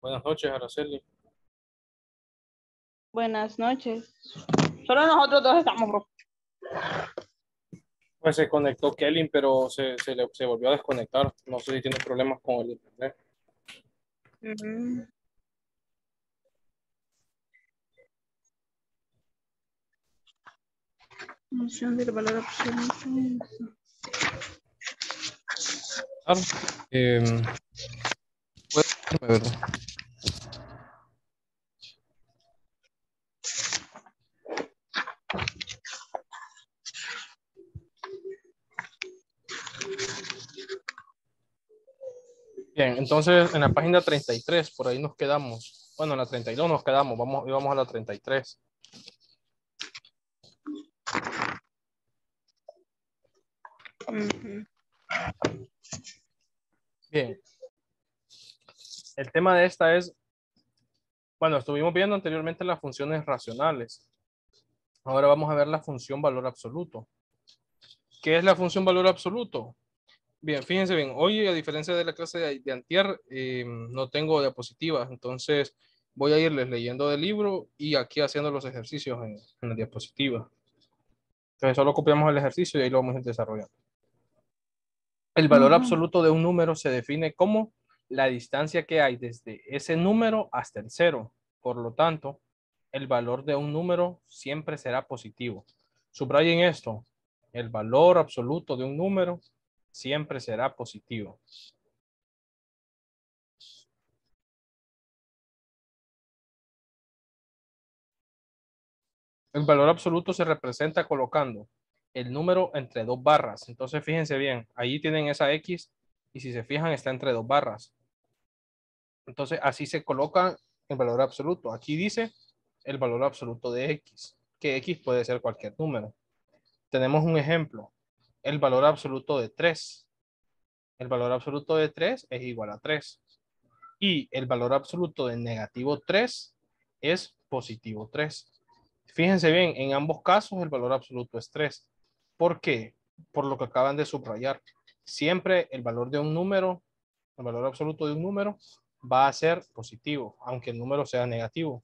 Buenas noches, Araceli. Buenas noches. Solo nosotros dos estamos, bro. Pues se conectó Kelly, pero se volvió a desconectar. No sé si tiene problemas con el internet. Función del valor absoluto. Claro. Puede verlo. Bien, entonces en la página 33, por ahí nos quedamos. Bueno, en la 32 nos quedamos. Vamos a la 33. Bien. El tema de esta es, bueno, estuvimos viendo anteriormente las funciones racionales. Ahora vamos a ver la función valor absoluto. ¿Qué es la función valor absoluto? Bien, fíjense bien, hoy a diferencia de la clase de antier, no tengo diapositivas, entonces voy a irles leyendo del libro y aquí haciendo los ejercicios en la diapositiva. Entonces solo copiamos el ejercicio y ahí lo vamos a ir desarrollando. El valor absoluto de un número se define como la distancia que hay desde ese número hasta el cero. Por lo tanto, el valor de un número siempre será positivo. Subrayen esto, el valor absoluto de un número siempre será positivo. El valor absoluto se representa colocando el número entre dos barras. Entonces, fíjense bien, ahí tienen esa X y si se fijan está entre dos barras. Entonces, así se coloca el valor absoluto. Aquí dice el valor absoluto de X, que X puede ser cualquier número. Tenemos un ejemplo, el valor absoluto de 3. El valor absoluto de 3 es igual a 3. Y el valor absoluto de negativo 3 es positivo 3. Fíjense bien, en ambos casos el valor absoluto es 3. ¿Por qué? Por lo que acaban de subrayar. Siempre el valor de un número, el valor absoluto de un número va a ser positivo, aunque el número sea negativo.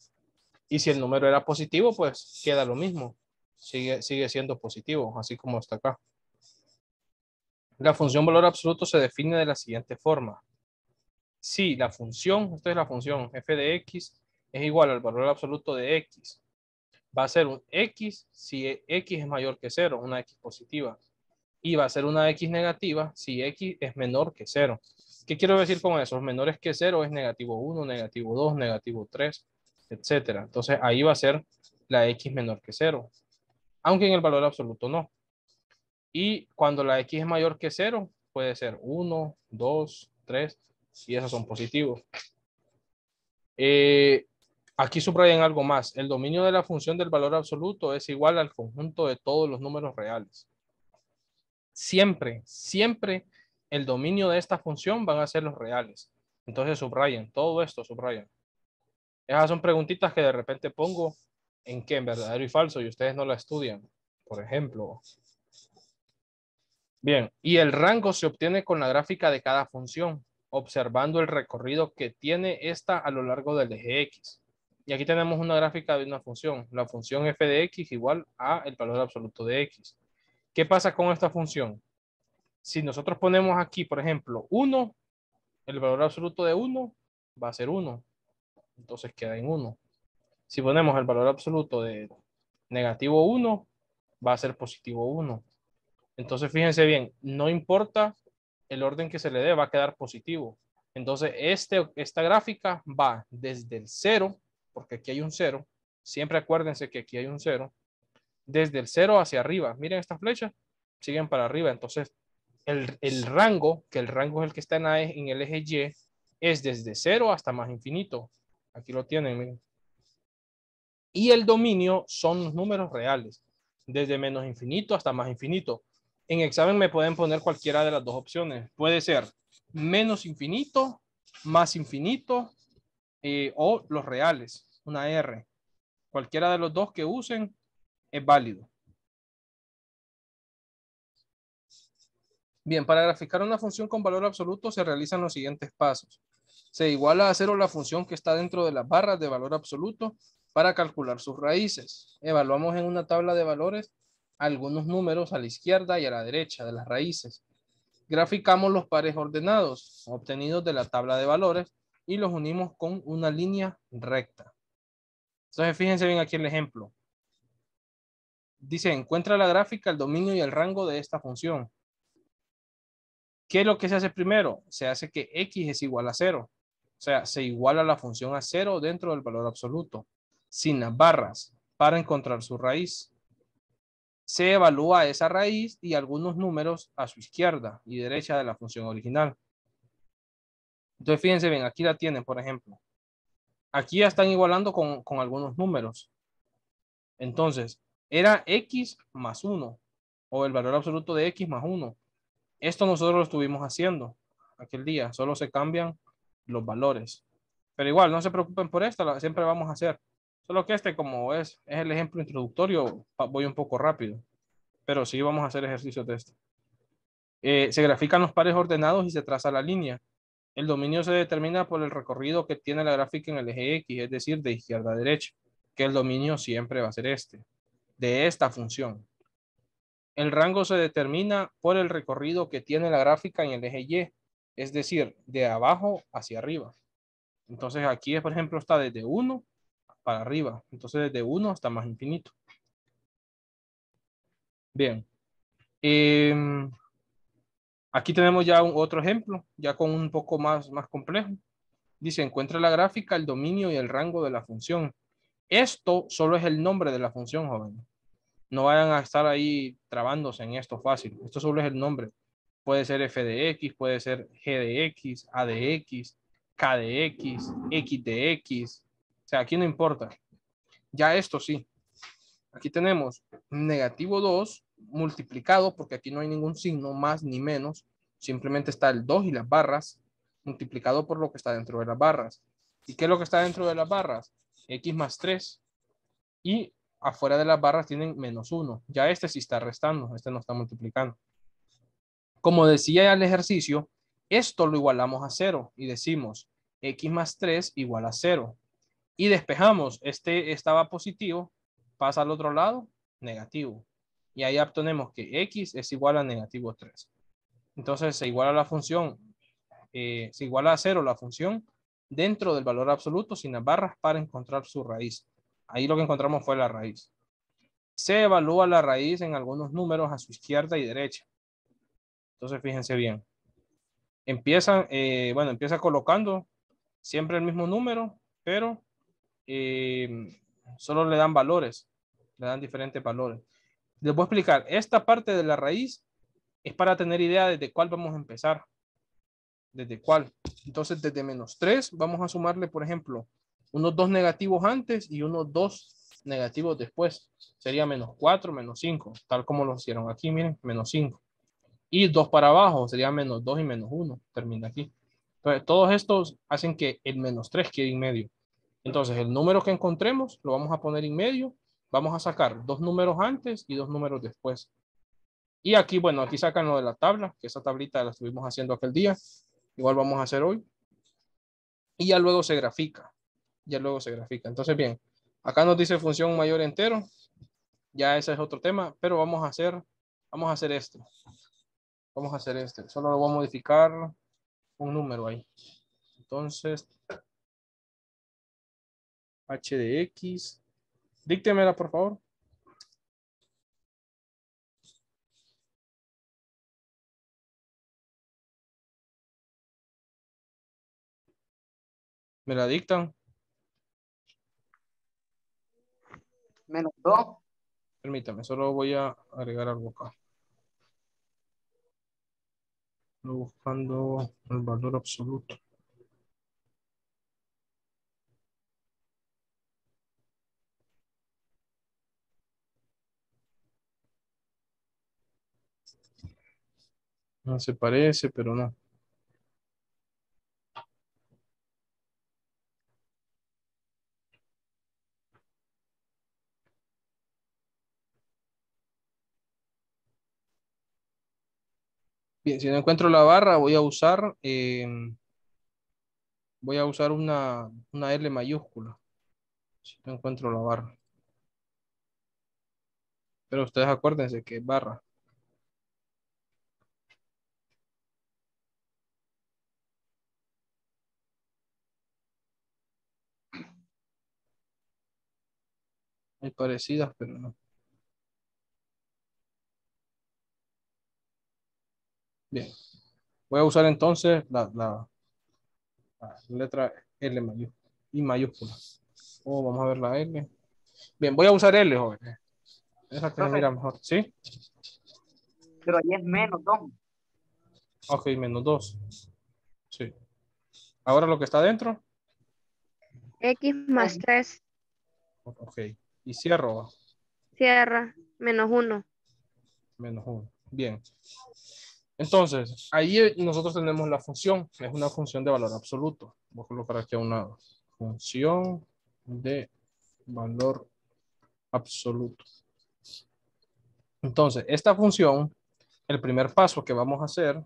Y si el número era positivo, pues queda lo mismo. Sigue siendo positivo, así como está acá. La función valor absoluto se define de la siguiente forma. Si la función, esta es la función f de x, es igual al valor absoluto de x, va a ser un x si x es mayor que 0, una x positiva. Y va a ser una x negativa si x es menor que 0. ¿Qué quiero decir con eso? Menores que 0 es negativo 1, negativo 2, negativo 3, etcétera. Entonces ahí va a ser la x menor que 0. Aunque en el valor absoluto no. Y cuando la x es mayor que 0, puede ser 1, 2, 3, y esos son positivos. Aquí subrayan algo más. El dominio de la función del valor absoluto es igual al conjunto de todos los números reales. Siempre, siempre el dominio de esta función van a ser los reales. Entonces subrayen, todo esto subrayan. Esas son preguntitas que de repente pongo en qué, en verdadero y falso, y ustedes no la estudian. Por ejemplo. Bien, y el rango se obtiene con la gráfica de cada función, observando el recorrido que tiene esta a lo largo del eje X. Y aquí tenemos una gráfica de una función, la función f de x igual a el valor absoluto de x. ¿Qué pasa con esta función? Si nosotros ponemos aquí, por ejemplo, 1, el valor absoluto de 1 va a ser 1. Entonces queda en 1. Si ponemos el valor absoluto de negativo 1, va a ser positivo 1. Entonces, fíjense bien, no importa el orden que se le dé, va a quedar positivo. Entonces, esta gráfica va desde el 0, porque aquí hay un 0. Siempre acuérdense que aquí hay un 0. Desde el 0 hacia arriba. Miren estas flechas, siguen para arriba. Entonces, el rango, que el rango es el que está en el eje Y, es desde 0 hasta más infinito. Aquí lo tienen, miren. Y el dominio son los números reales, desde menos infinito hasta más infinito. En examen me pueden poner cualquiera de las dos opciones. Puede ser menos infinito, más infinito o los reales, una R. Cualquiera de los dos que usen es válido. Bien, para graficar una función con valor absoluto se realizan los siguientes pasos. Se iguala a cero la función que está dentro de las barras de valor absoluto para calcular sus raíces. Evaluamos en una tabla de valores algunos números a la izquierda y a la derecha de las raíces. Graficamos los pares ordenados obtenidos de la tabla de valores y los unimos con una línea recta. Entonces, fíjense bien aquí el ejemplo. Dice, encuentra la gráfica, el dominio y el rango de esta función. ¿Qué es lo que se hace primero? Se hace que x es igual a 0. O sea, se iguala la función a 0 dentro del valor absoluto, sin las barras, para encontrar su raíz. Se evalúa esa raíz y algunos números a su izquierda y derecha de la función original. Entonces, fíjense bien, aquí la tienen, por ejemplo. Aquí ya están igualando con algunos números. Entonces, era x más 1, o el valor absoluto de x más 1. Esto nosotros lo estuvimos haciendo aquel día, solo se cambian los valores. Pero igual, no se preocupen por esto, siempre vamos a hacer. Solo que este, como es el ejemplo introductorio, voy un poco rápido. Pero sí vamos a hacer ejercicios de esto. Se grafican los pares ordenados y se traza la línea. El dominio se determina por el recorrido que tiene la gráfica en el eje X, es decir, de izquierda a derecha, que el dominio siempre va a ser este, de esta función. El rango se determina por el recorrido que tiene la gráfica en el eje Y, es decir, de abajo hacia arriba. Entonces aquí, por ejemplo, está desde 1 para arriba. Entonces desde 1 hasta más infinito. Bien. Aquí tenemos ya otro ejemplo, ya con un poco más complejo. Dice, encuentra la gráfica, el dominio y el rango de la función. Esto solo es el nombre de la función, joven. No vayan a estar ahí trabándose en esto fácil. Esto solo es el nombre. Puede ser f de x, puede ser g de x, a de x, k de x de x. O sea, aquí no importa. Ya esto sí. Aquí tenemos negativo 2 multiplicado, porque aquí no hay ningún signo más ni menos. Simplemente está el 2 y las barras multiplicado por lo que está dentro de las barras. ¿Y qué es lo que está dentro de las barras? X más 3. Y afuera de las barras tienen menos 1. Ya este sí está restando, este no está multiplicando. Como decía el ejercicio, esto lo igualamos a 0 y decimos x más 3 igual a 0. Y despejamos, este estaba positivo, pasa al otro lado, negativo. Y ahí obtenemos que x es igual a negativo 3. Entonces se iguala la función, se iguala a 0 la función dentro del valor absoluto sin las barras para encontrar su raíz. Ahí lo que encontramos fue la raíz. Se evalúa la raíz en algunos números a su izquierda y derecha. Entonces fíjense bien. Empieza colocando siempre el mismo número, pero solo le dan valores, le dan diferentes valores. Les voy a explicar, esta parte de la raíz es para tener idea desde cuál vamos a empezar, desde cuál. Entonces, desde menos 3 vamos a sumarle, por ejemplo, unos 2 negativos antes y unos 2 negativos después. Sería menos 4, menos 5, tal como lo hicieron aquí, miren, menos 5. Y 2 para abajo sería menos 2 y menos 1, termina aquí. Entonces, todos estos hacen que el menos 3 quede en medio. Entonces, el número que encontremos lo vamos a poner en medio. Vamos a sacar 2 números antes y 2 números después. Y aquí, bueno, aquí sacan lo de la tabla, que esa tablita la estuvimos haciendo aquel día. Igual vamos a hacer hoy. Y ya luego se grafica. Ya luego se grafica. Entonces, bien, acá nos dice función mayor entero. Ya ese es otro tema, pero vamos a hacer esto. Vamos a hacer este. Solo lo voy a modificar un número ahí. Entonces, h de x. Díctemela, por favor. Me la dictan. Menos 2. Permítame, solo voy a agregar algo acá. Estoy buscando el valor absoluto. No se parece, pero no. Bien, si no encuentro la barra, voy a usar voy a usar una L mayúscula. Si no encuentro la barra. Pero ustedes acuérdense que es barra. Hay parecidas, pero no. Bien. Voy a usar entonces la letra L mayúscula y mayúscula. Oh, vamos a ver la L. Bien, voy a usar L, jóvenes. Es la que se Profe, mira mejor. ¿Sí? pero ahí es menos 2. Ok, menos 2. Sí. Ahora lo que está dentro. X más 3, Ok. Y cierro. cierra, menos 1. Menos 1. Bien. Entonces, ahí nosotros tenemos la función. Es una función de valor absoluto. Voy a colocar aquí a un lado. Función de valor absoluto. Entonces, esta función, el primer paso que vamos a hacer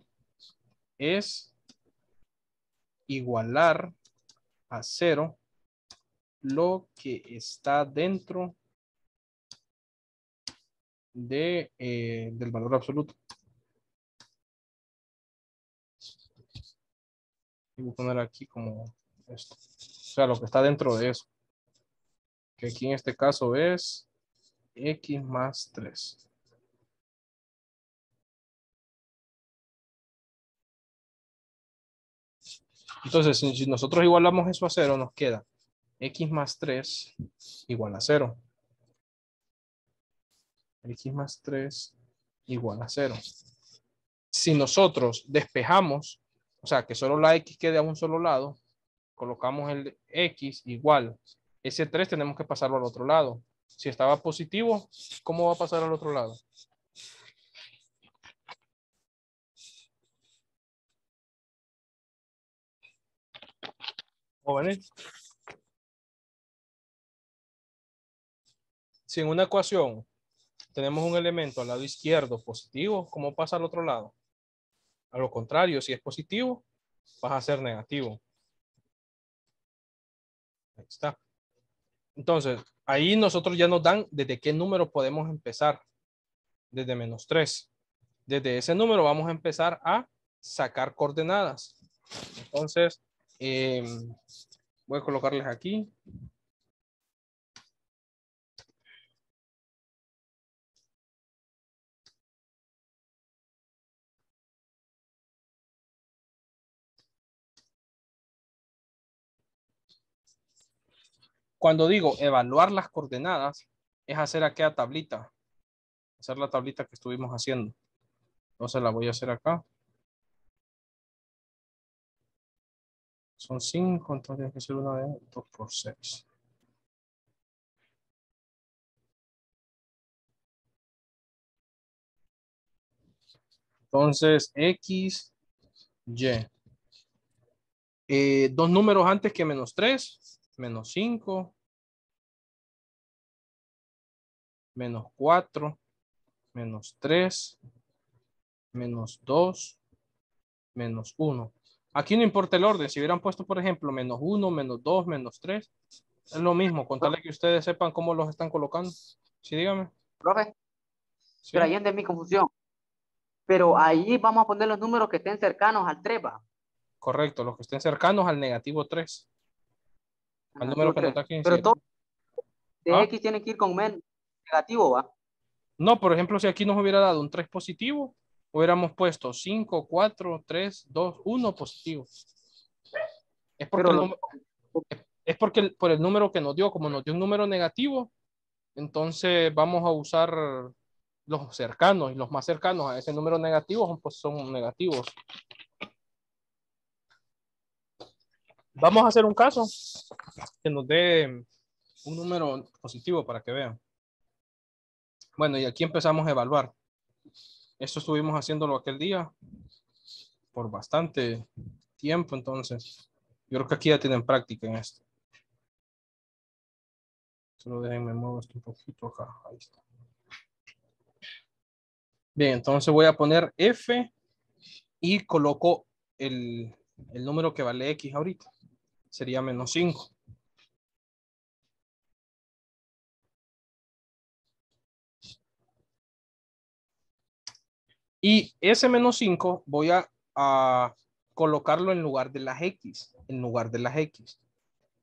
es igualar a 0 lo que está dentro del valor absoluto. Y voy a poner aquí como esto. O sea, lo que está dentro de eso. Que aquí en este caso es X más 3. Entonces, si nosotros igualamos eso a 0, nos queda X más 3 igual a 0. X más 3 igual a 0. Si nosotros despejamos, o sea, que solo la X quede a un solo lado, colocamos el X igual. Ese 3 tenemos que pasarlo al otro lado. Si estaba positivo, ¿cómo va a pasar al otro lado? Jóvenes, si en una ecuación tenemos un elemento al lado izquierdo positivo, ¿cómo pasa al otro lado? A lo contrario, si es positivo, va a ser negativo. Ahí está. Entonces, ahí nosotros ya nos dan desde qué número podemos empezar. Desde menos 3. Desde ese número vamos a empezar a sacar coordenadas. Entonces, voy a colocarles aquí. Cuando digo evaluar las coordenadas, es hacer aquella tablita. Hacer la tablita que estuvimos haciendo. Entonces la voy a hacer acá. Son 5, entonces tiene que ser una de 2 por 6. Entonces, X, Y. Dos números antes que menos 3. Menos 5. Menos 4. Menos 3. Menos 2. Menos 1. Aquí no importa el orden. Si hubieran puesto, por ejemplo, menos 1, menos 2, menos 3. Es lo mismo. Con tal de que ustedes sepan cómo los están colocando. Sí, dígame. Profe, pero Sí. ahí es de mi confusión. Pero ahí vamos a poner los números que estén cercanos al 3, ¿va? Correcto. Los que estén cercanos al negativo 3. Al número Negativo que nos 3. da aquí. Pero todo de ¿Ah? X tiene que ir con menos negativo, ¿va? No, por ejemplo, si aquí nos hubiera dado un 3 positivo, hubiéramos puesto 5, 4, 3, 2, 1 positivo. Es porque Pero el los, número, es porque por el número que nos dio, como nos dio un número negativo, entonces vamos a usar los cercanos y los más cercanos a ese número negativo pues son negativos. Vamos a hacer un caso que nos dé un número positivo para que vean. Bueno, y aquí empezamos a evaluar. Esto estuvimos haciéndolo aquel día por bastante tiempo, entonces yo creo que aquí ya tienen práctica en esto. Solo déjenme mover esto un poquito acá. Ahí está. Bien, entonces voy a poner F y coloco el número que vale X ahorita. sería menos 5. Y ese menos 5 voy a colocarlo en lugar de las X. En lugar de las X.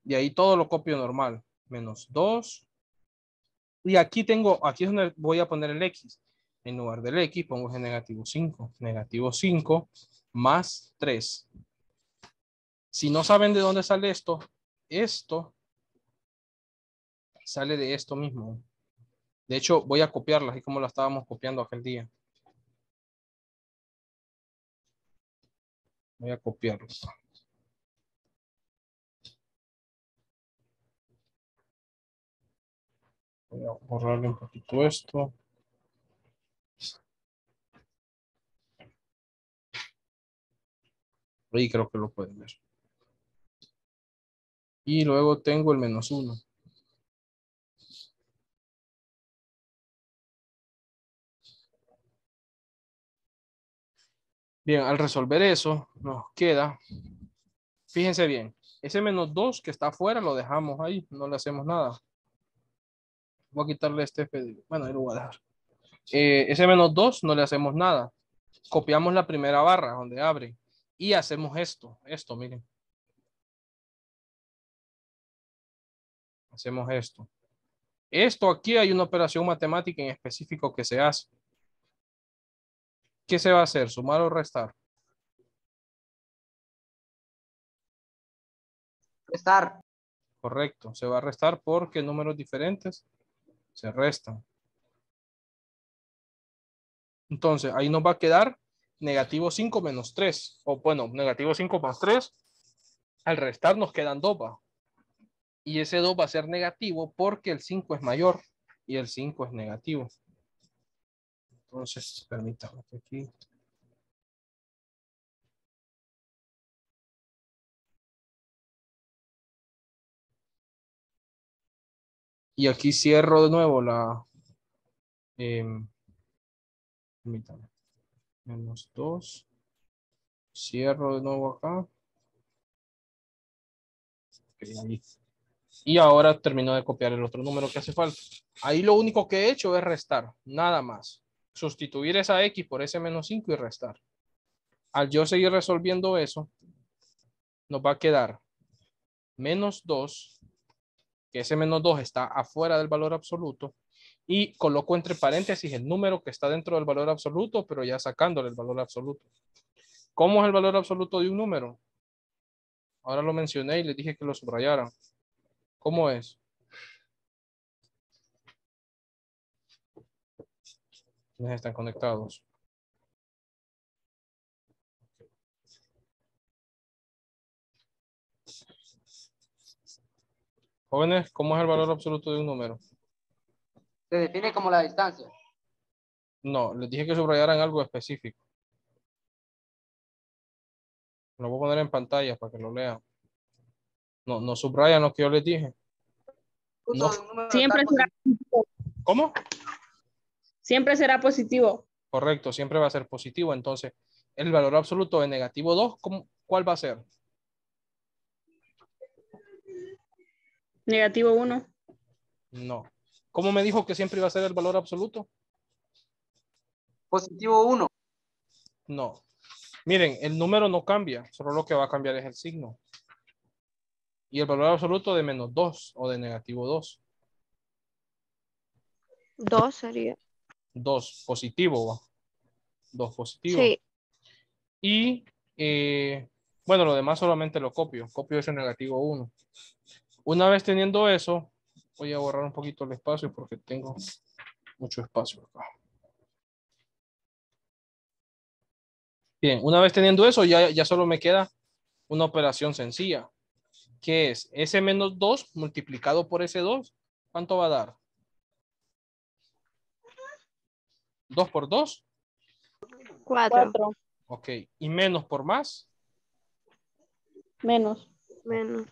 Y ahí todo lo copio normal. Menos 2. Y aquí es donde voy a poner el X. En lugar del X pongo el negativo 5. Negativo 5 más 3. Si no saben de dónde sale esto sale de esto mismo. De hecho, voy a copiarla, así como la estábamos copiando aquel día. Voy a copiarlo. Voy a borrarle un poquito esto. Ahí creo que lo pueden ver. Y luego tengo el menos 1. Bien, al resolver eso, nos queda, fíjense bien, ese menos 2 que está afuera lo dejamos ahí, no le hacemos nada. Voy a quitarle este, bueno, ahí lo voy a dejar. Ese menos 2 no le hacemos nada. Copiamos la primera barra donde abre y hacemos esto, miren. Hacemos esto. Esto aquí hay una operación matemática en específico que se hace. ¿Qué se va a hacer? ¿Sumar o restar? Restar. Correcto. Se va a restar porque números diferentes se restan. Entonces, ahí nos va a quedar negativo 5 menos 3. O bueno, negativo 5 más 3. Al restar nos quedan 2. Y ese 2 va a ser negativo porque el 5 es mayor y el 5 es negativo. Entonces, permítame que aquí. Y aquí cierro de nuevo la... permítame. Menos 2. Cierro de nuevo acá. Okay, ahí. Y ahora termino de copiar el otro número que hace falta. Ahí lo único que he hecho es restar. Nada más. Sustituir esa X por ese menos 5 y restar. Al yo seguir resolviendo eso, nos va a quedar menos 2, que ese menos 2 está afuera del valor absoluto, y coloco entre paréntesis el número que está dentro del valor absoluto, pero ya sacándole el valor absoluto. ¿Cómo es el valor absoluto de un número? Ahora lo mencioné y les dije que lo subrayaran. ¿Cómo es? ¿Quiénes están conectados? Jóvenes, ¿cómo es el valor absoluto de un número? Se define como la distancia. No, les dije que subrayaran algo específico. Lo voy a poner en pantalla para que lo lean. No, no subrayan lo que yo les dije. No. Un número Siempre tal será positivo. ¿Cómo? Siempre será positivo. Correcto, siempre va a ser positivo. Entonces, el valor absoluto de negativo 2, ¿cuál va a ser? Negativo 1. No. ¿Cómo me dijo que siempre iba a ser el valor absoluto? positivo 1. No. Miren, el número no cambia, solo lo que va a cambiar es el signo. Y el valor absoluto de menos 2 o de negativo 2. 2 sería. 2 positivo, ¿va? 2 positivo. Sí. Y, bueno, lo demás solamente lo copio. Copio ese negativo 1. Una vez teniendo eso, voy a borrar un poquito el espacio porque tengo mucho espacio acá. Bien, una vez teniendo eso, ya solo me queda una operación sencilla, que es ese menos 2 multiplicado por ese 2. ¿Cuánto va a dar? 2 por 2. 4 4. Ok. Y menos por más. Menos. menos.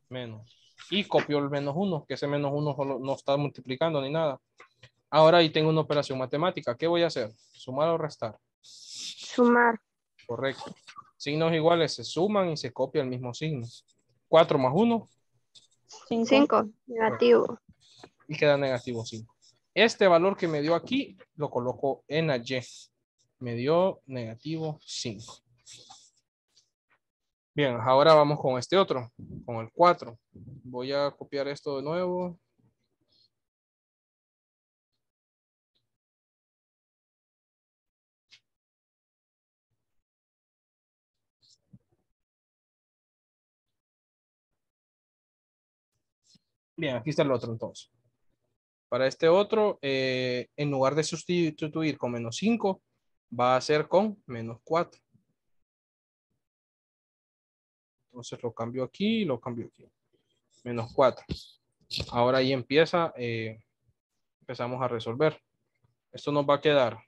Menos. Y copio el menos 1, que ese menos 1 solo no está multiplicando ni nada. Ahora ahí tengo una operación matemática. ¿Qué voy a hacer? ¿Sumar o restar? Sumar. Correcto. Signos iguales se suman y se copia el mismo signo. 4 más 1 5. Negativo. y queda negativo 5. Este valor que me dio aquí lo coloco en la Y. Me dio negativo 5. Bien, ahora vamos con este otro, con el 4. Voy a copiar esto de nuevo. Bien, aquí está el otro entonces. Para este otro, en lugar de sustituir con menos 5, va a ser con menos 4. Entonces lo cambio aquí y lo cambio aquí. Menos 4. Ahora ahí empieza, empezamos a resolver. Esto nos va a quedar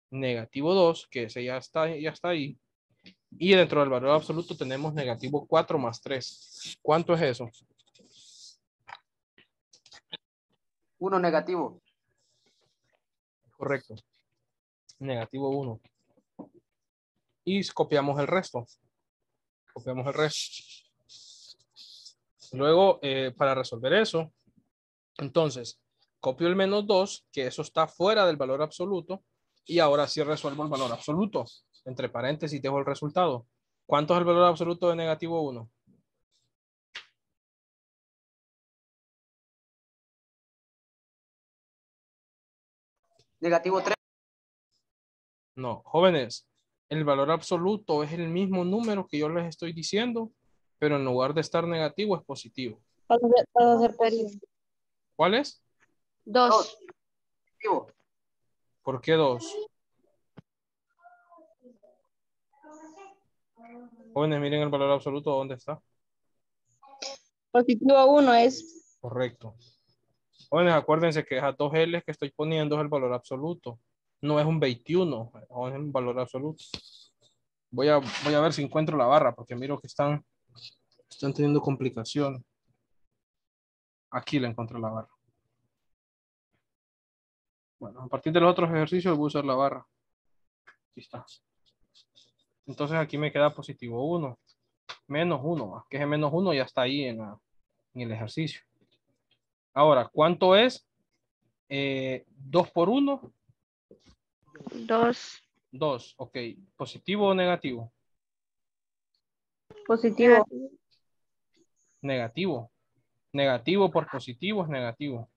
negativo 2, que ese ya está ahí. Y dentro del valor absoluto tenemos negativo 4 más 3. ¿Cuánto es eso? 1 negativo. Correcto. Negativo 1. Y copiamos el resto. Copiamos el resto. Luego, para resolver eso, entonces, copio el menos 2, que eso está fuera del valor absoluto. Y ahora sí resuelvo el valor absoluto. Entre paréntesis dejo el resultado. ¿Cuánto es el valor absoluto de negativo 1? Negativo 3. No, jóvenes, el valor absoluto es el mismo número que yo les estoy diciendo, pero en lugar de estar negativo es positivo. Puedo hacer pérdida. ¿Cuál es? 2. Negativo. ¿Por qué 2? Jóvenes, miren el valor absoluto, ¿dónde está? Positivo 1 es. Correcto. Jóvenes, acuérdense que esas 2 L que estoy poniendo es el valor absoluto. No es un 21, es un valor absoluto. Voy a ver si encuentro la barra, porque miro que están teniendo complicación. Aquí la encontré la barra. Bueno, a partir de los otros ejercicios voy a usar la barra. Aquí está. Entonces aquí me queda positivo 1. Menos 1. Que ese menos 1 ya está ahí en el ejercicio. Ahora, ¿cuánto es 2 por 1? 2. 2. Ok. ¿Positivo o negativo? Positivo. Negativo. Negativo por positivo es negativo.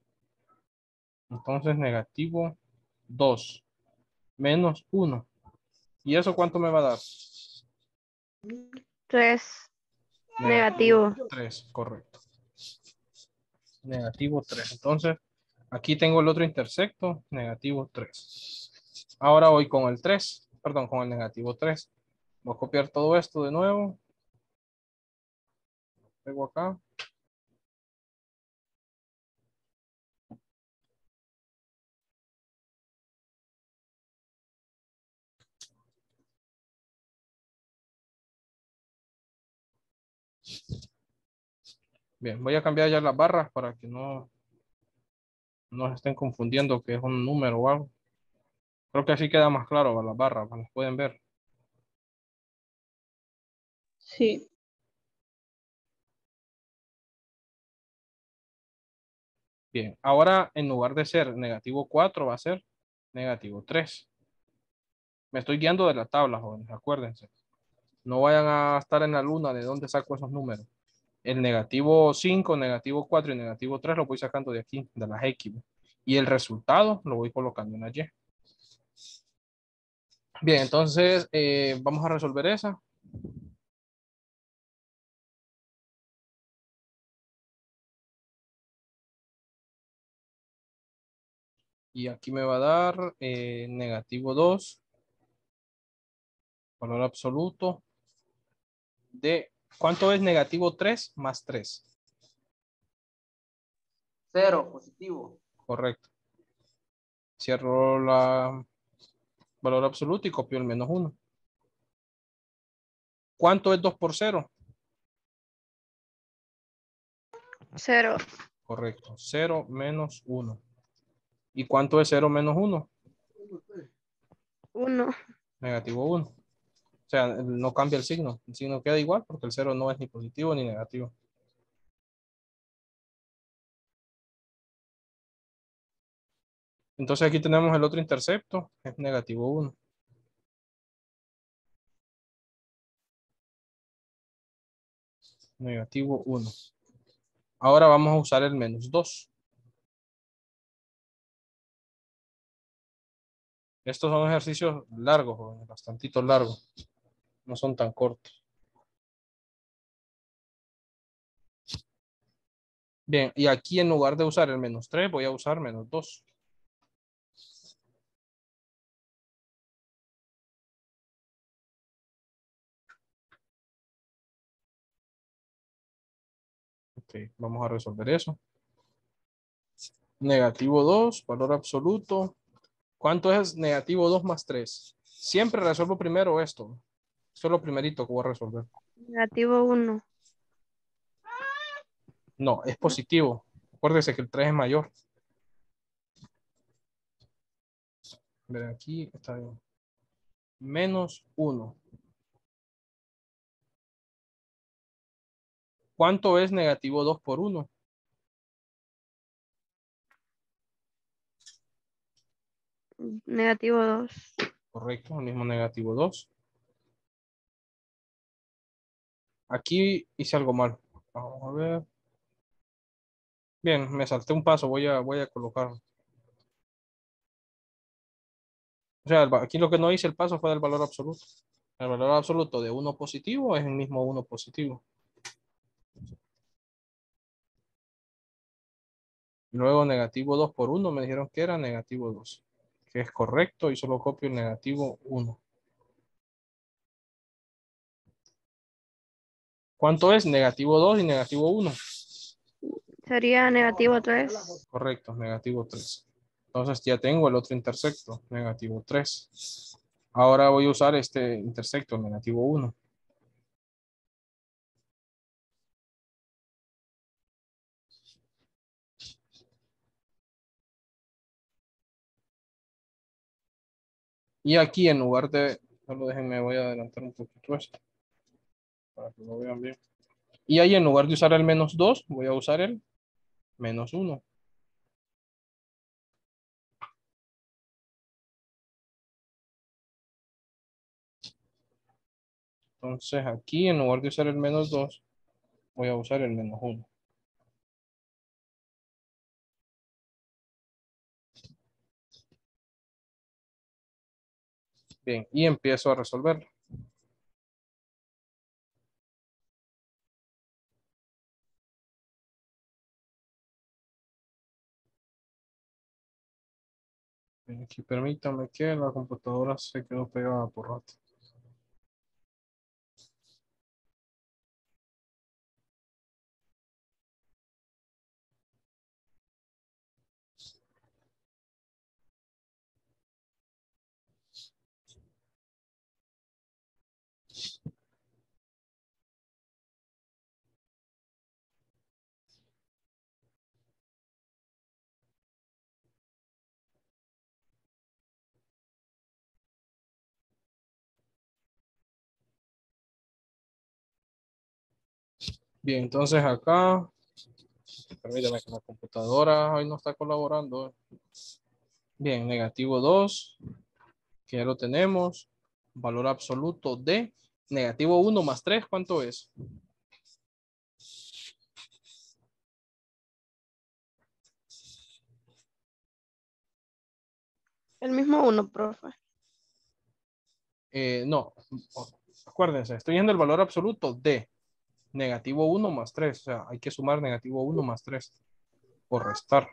Entonces negativo 2 menos 1. ¿Y eso cuánto me va a dar? 3. Negativo. 3, correcto. Negativo 3. Entonces, aquí tengo el otro intersecto, negativo 3. Ahora voy con el 3, perdón, con el negativo 3. Voy a copiar todo esto de nuevo. Pego acá. Bien, voy a cambiar ya las barras para que no se estén confundiendo que es un número o algo. Creo que así queda más claro las barras, las pueden ver. Sí. Bien, ahora en lugar de ser negativo 4 va a ser negativo 3. Me estoy guiando de la tabla, jóvenes, acuérdense. No vayan a estar en la luna de dónde saco esos números. El negativo 5, negativo 4 y negativo 3 lo voy sacando de aquí, de las X. Y el resultado lo voy colocando en la Y. Bien, entonces vamos a resolver esa. Y aquí me va a dar negativo 2, valor absoluto de, ¿cuánto es negativo 3 más 3? 0 positivo. Correcto. Cierro la valor absoluto y copio el menos 1. ¿Cuánto es 2 por 0? 0. Correcto. 0 menos 1. ¿Y cuánto es 0 menos 1? 1. Negativo 1. sea, no cambia el signo queda igual porque el 0 no es ni positivo ni negativo. Entonces aquí tenemos el otro intercepto, es negativo 1. Negativo 1. Ahora vamos a usar el menos 2. Estos son ejercicios largos, jóvenes, bastantitos largos. No son tan cortos. Bien, y aquí en lugar de usar el menos 3, voy a usar menos 2. Ok, vamos a resolver eso. Negativo 2, valor absoluto. ¿Cuánto es negativo 2 más 3? Siempre resuelvo primero esto. Esto es lo primerito que voy a resolver. Negativo 1. No, es positivo. Acuérdese que el 3 es mayor. Ver, aquí está bien. Menos 1. ¿Cuánto es negativo 2 por 1? Negativo 2. Correcto, el mismo negativo 2. Aquí hice algo mal. Vamos a ver. Bien, me salté un paso. Voy a colocar. O sea, aquí lo que no hice el paso fue del valor absoluto. El valor absoluto de 1 positivo es el mismo 1 positivo. Luego negativo 2 por 1 me dijeron que era negativo 2. Que es correcto y solo copio el negativo 1. ¿Cuánto es? Negativo 2 y negativo 1. Sería negativo 3. Correcto, negativo 3. Entonces ya tengo el otro intersecto, negativo 3. Ahora voy a usar este intersecto, negativo 1. Y aquí en lugar de, solo déjenme, voy a adelantar un poquito esto, para que lo vean bien. Y ahí en lugar de usar el menos 2, voy a usar el menos 1. Entonces aquí en lugar de usar el menos 2, voy a usar el menos 1. Bien, y empiezo a resolverlo. Bien, aquí permítame que la computadora se quedó pegada por rato. Bien, entonces acá, permítame que la computadora hoy no está colaborando. Bien, negativo 2, que ya lo tenemos. Valor absoluto de negativo 1 más 3, ¿cuánto es? El mismo 1, profe. No, acuérdense, estoy viendo el valor absoluto de negativo 1 más 3. O sea, hay que sumar negativo 1 más 3 por restar.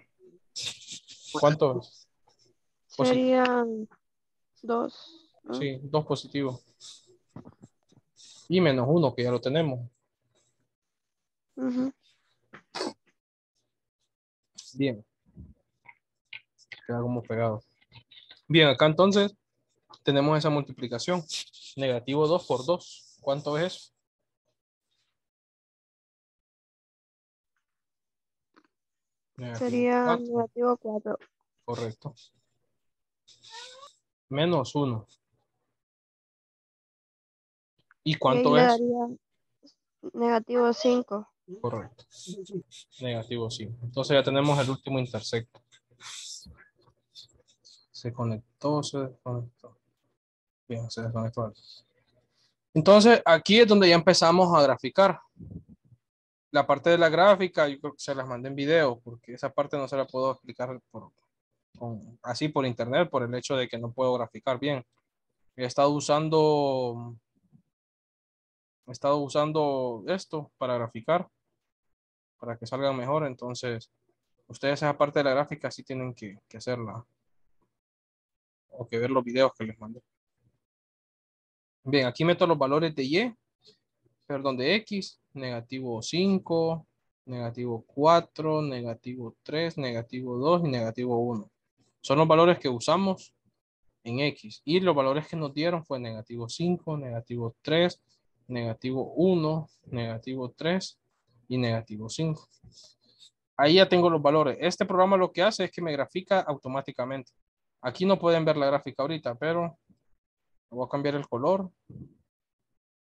¿Cuánto es? Serían 2. Sí, 2 positivo. Y menos 1, que ya lo tenemos. Bien, queda como pegado. Bien, acá entonces tenemos esa multiplicación. Negativo 2 por 2. ¿Cuánto es eso? Negativo Sería 4. negativo 4. Correcto. Menos 1. ¿Y Y ahí cuánto le es? daría negativo 5. Correcto. Negativo 5. Entonces ya tenemos el último intersecto. Se conectó, se desconectó. Bien, se desconectó. Entonces aquí es donde ya empezamos a graficar. La parte de la gráfica, yo creo que se las mandé en video, porque esa parte no se la puedo explicar así por internet, por el hecho de que no puedo graficar bien. He estado usando esto para graficar, para que salga mejor. Entonces, ustedes esa parte de la gráfica sí tienen que hacerla, o que ver los videos que les mandé. Bien, aquí meto los valores de Y, perdón, de X, negativo 5, negativo 4, negativo 3, negativo 2 y negativo 1. Son los valores que usamos en X. Y los valores que nos dieron fue negativo 5, negativo 3, negativo 1, negativo 3 y negativo 5. Ahí ya tengo los valores. Este programa lo que hace es que me grafica automáticamente. Aquí no pueden ver la gráfica ahorita, pero voy a cambiar el color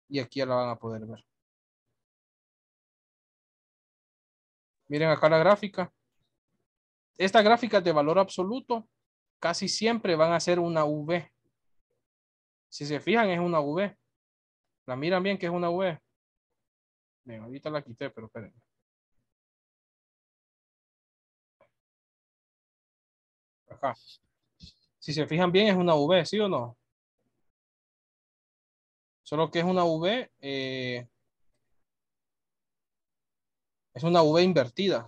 y aquí ya la van a poder ver. Miren acá la gráfica. Estas gráficas de valor absoluto casi siempre van a ser una V. Si se fijan, es una V. La miran bien que es una V. Bien, ahorita la quité, pero espérenme. Acá. Si se fijan bien, es una V, ¿sí o no? Solo que es una V, es una V invertida.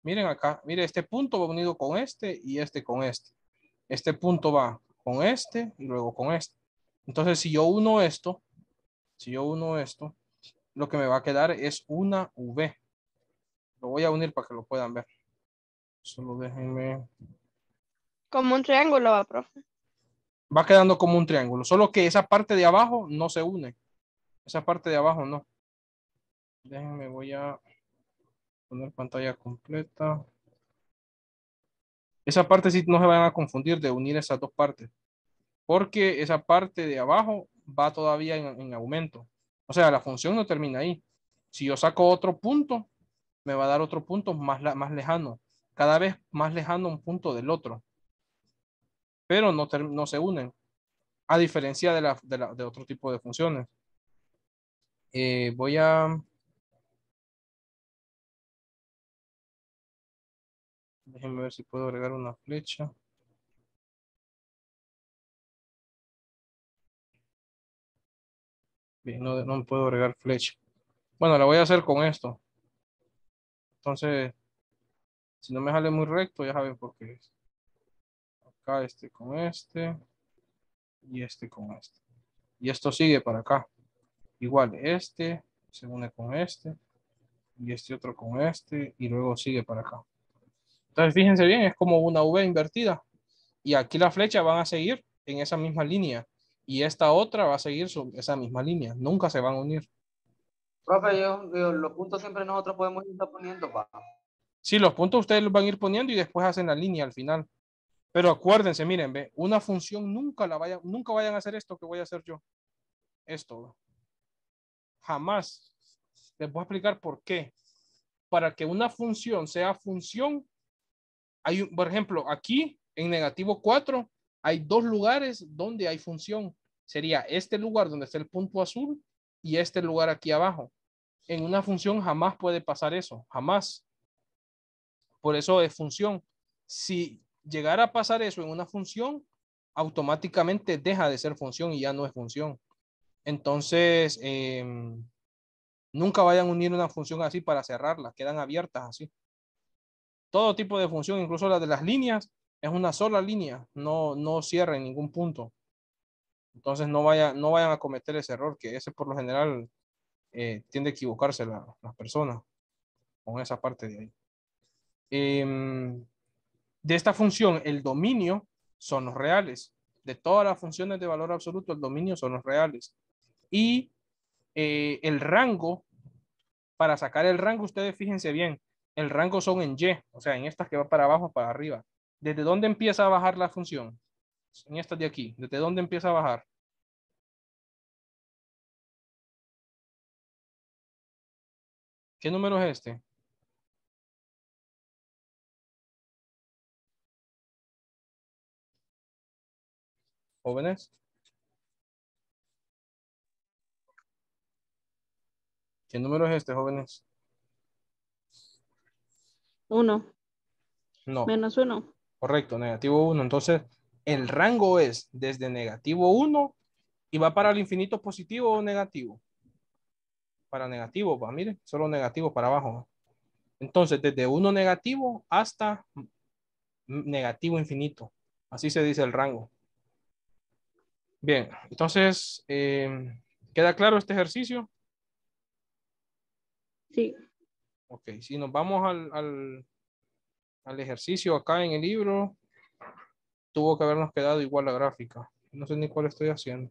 Miren acá, mire, este punto va unido con este y este con este. Este punto va con este y luego con este. Entonces, si yo uno esto, lo que me va a quedar es una V. Lo voy a unir para que lo puedan ver. Solo déjenme. Como un triángulo, va, profe. Va quedando como un triángulo, solo que esa parte de abajo no se une. Esa parte de abajo no. Déjenme, voy a poner pantalla completa. Esa parte sí no se van a confundir de unir esas dos partes, porque esa parte de abajo va todavía en aumento. O sea, la función no termina ahí. Si yo saco otro punto, me va a dar otro punto más lejano. Cada vez más lejano un punto del otro. Pero no se unen. A diferencia de otro tipo de funciones. Voy a... Déjenme ver si puedo agregar una flecha. Bien, no puedo agregar flecha. Bueno, la voy a hacer con esto. Entonces, si no me sale muy recto, ya saben por qué es. Acá este con este y este con este. Y esto sigue para acá. Igual este se une con este y este otro con este y luego sigue para acá. Entonces, fíjense bien, es como una V invertida. Y aquí las flechas van a seguir en esa misma línea. Y esta otra va a seguir esa misma línea. Nunca se van a unir. Profe, los puntos siempre nosotros podemos ir poniendo, pa. Sí, los puntos ustedes los van a ir poniendo y después hacen la línea al final. Pero acuérdense, miren, ve, una función nunca vayan a hacer esto que voy a hacer yo. Esto. Jamás. Les voy a explicar por qué. Para que una función sea función, por ejemplo, aquí en negativo 4 hay dos lugares donde hay función. Sería este lugar donde está el punto azul y este lugar aquí abajo. En una función jamás puede pasar eso, jamás. Por eso es función. Si llegara a pasar eso en una función, automáticamente deja de ser función y ya no es función. Entonces, nunca vayan a unir una función así para cerrarla, quedan abiertas así. Todo tipo de función, incluso la de las líneas, es una sola línea, no cierra en ningún punto. Entonces no vayan a cometer ese error, que ese por lo general tiende a equivocarse las personas con esa parte de ahí. De esta función, el dominio son los reales. De todas las funciones de valor absoluto, el dominio son los reales. Y el rango, para sacar el rango, ustedes fíjense bien, el rango son en Y, o sea, en estas que va para abajo o para arriba. ¿Desde dónde empieza a bajar la función? En estas de aquí. ¿Desde dónde empieza a bajar? ¿Qué número es este? Jóvenes. ¿Qué número es este, jóvenes? 1 No, menos 1. correcto, negativo 1. Entonces, el rango es desde negativo 1 y va para el infinito positivo o negativo. Para negativo, va, mire, solo negativo para abajo. Entonces, desde 1 negativo hasta negativo infinito. Así se dice el rango. Bien, entonces, ¿queda claro este ejercicio? Sí. Ok, si nos vamos al ejercicio acá en el libro, tuvo que habernos quedado igual la gráfica. No sé ni cuál estoy haciendo.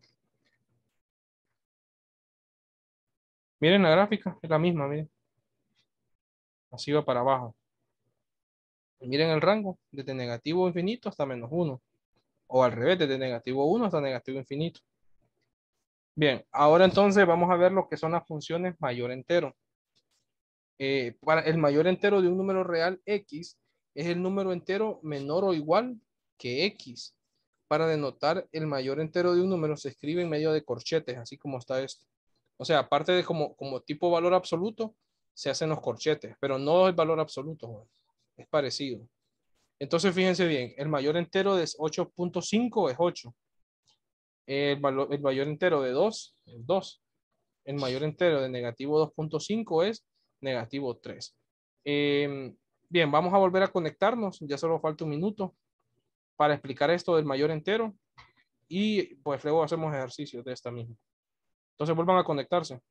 Miren la gráfica, es la misma, miren. Así va para abajo. Y miren el rango, desde negativo infinito hasta menos 1. O al revés, desde negativo 1 hasta negativo infinito. Bien, ahora entonces vamos a ver lo que son las funciones mayor entero. Para el mayor entero de un número real x es el número entero menor o igual que x. Para denotar el mayor entero de un número se escribe en medio de corchetes, así como está esto. O sea, aparte de como tipo valor absoluto, se hacen los corchetes, pero no el valor absoluto, es parecido. Entonces, fíjense bien, el mayor entero de 8.5 es 8. El mayor entero de 2 es 2. El mayor entero de negativo 2.5 es negativo 3. Bien, vamos a volver a conectarnos. Ya solo falta un minuto para explicar esto del mayor entero. Y pues luego hacemos ejercicios de esta misma. Entonces vuelvan a conectarse.